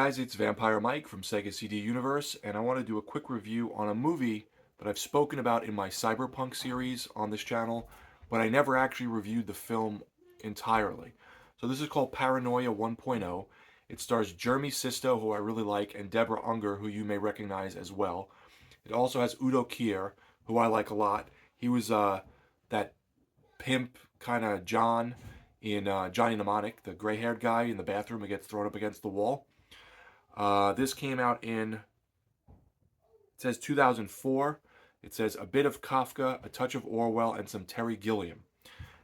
guys, it's Vampire Mike from Sega CD Universe, and I want to do a quick review on a movie that I've spoken about in my Cyberpunk series on this channel, but I never actually reviewed the film entirely. So this is called Paranoia 1.0. It stars Jeremy Sisto, who I really like, and Deborah Unger, who you may recognize as well. It also has Udo Kier, who I like a lot. He was that pimp kind of John in Johnny Mnemonic, the gray-haired guy in the bathroom who gets thrown up against the wall. This came out in, it says 2004. It says a bit of Kafka, a touch of Orwell, and some Terry Gilliam.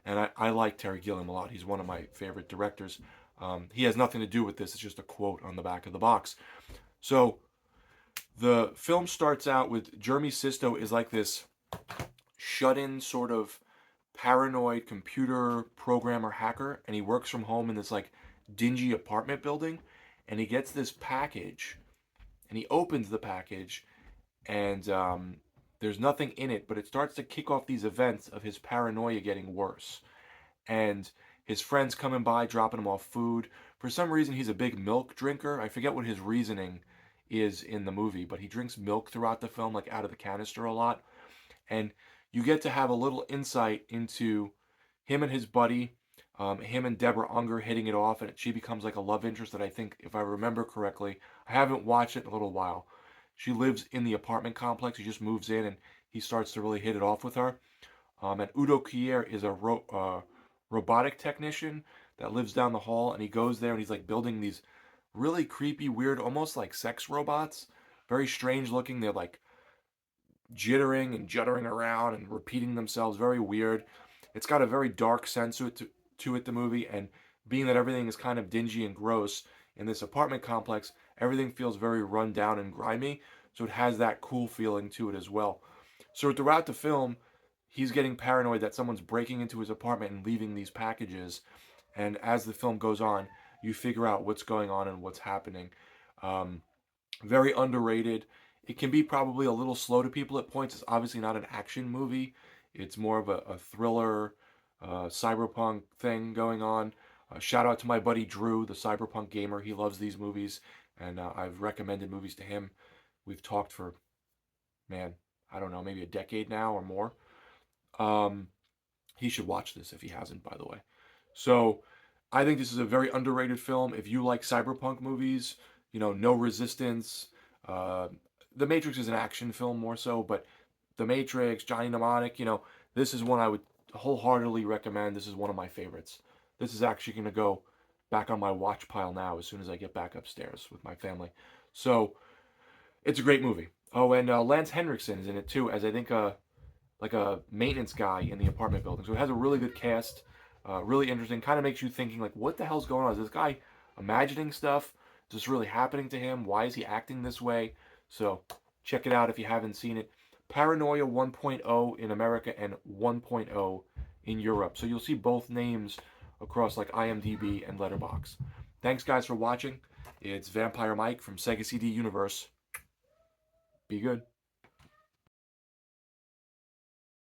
And I like Terry Gilliam a lot. He's one of my favorite directors. He has nothing to do with this. It's just a quote on the back of the box. So the film starts out with Jeremy Sisto is like this shut-in sort of paranoid computer programmer hacker, and he works from home in this like dingy apartment building, and he gets this package, and he opens the package, and there's nothing in it, but it starts to kick off these events of his paranoia getting worse, and his friends coming by dropping him off food. For some reason, he's a big milk drinker. I forget what his reasoning is in the movie, but he drinks milk throughout the film, like out of the canister a lot, and you get to have a little insight into him and his buddy, him and Deborah Unger hitting it off, and she becomes like a love interest that I think, if I remember correctly, I haven't watched it in a little while. She lives in the apartment complex. He just moves in, and he starts to really hit it off with her. And Udo Kier is a robotic technician that lives down the hall, and he goes there and he's like building these really creepy, weird, almost like sex robots. Very strange looking. They're like jittering and juddering around and repeating themselves. Very weird. It's got a very dark sense to it, the movie, and being that everything is kind of dingy and gross in this apartment complex, everything feels very run down and grimy, so it has that cool feeling to it as well. So throughout the film, he's getting paranoid that someone's breaking into his apartment and leaving these packages, and as the film goes on, you figure out what's going on and what's happening. Um, Very underrated. It can be probably a little slow to people at points. It's obviously not an action movie. It's more of a thriller, cyberpunk thing going on. Shout out to my buddy Drew, the cyberpunk gamer. He loves these movies, and I've recommended movies to him. We've talked for, man, I don't know, maybe a decade now or more. Um, he should watch this if he hasn't, by the way. So I think this is a very underrated film. If you like cyberpunk movies, No Resistance. Uh, the Matrix is an action film more so, but The Matrix, Johnny Mnemonic, this is one I would wholeheartedly recommend. This is one of my favorites. This is actually going to go back on my watch pile now as soon as I get back upstairs with my family. So it's a great movie. Oh, and Lance Henriksen is in it too, as I think like a maintenance guy in the apartment building. So it has a really good cast, really interesting. Kind of makes you thinking like, what the hell's going on? Is this guy imagining stuff? Is this really happening to him? Why is he acting this way? So check it out if you haven't seen it. Paranoia 1.0 in America and 1.0 in Europe. So you'll see both names across like IMDb and Letterboxd. Thanks guys for watching. It's Vampire Mike from Sega CD Universe. Be good.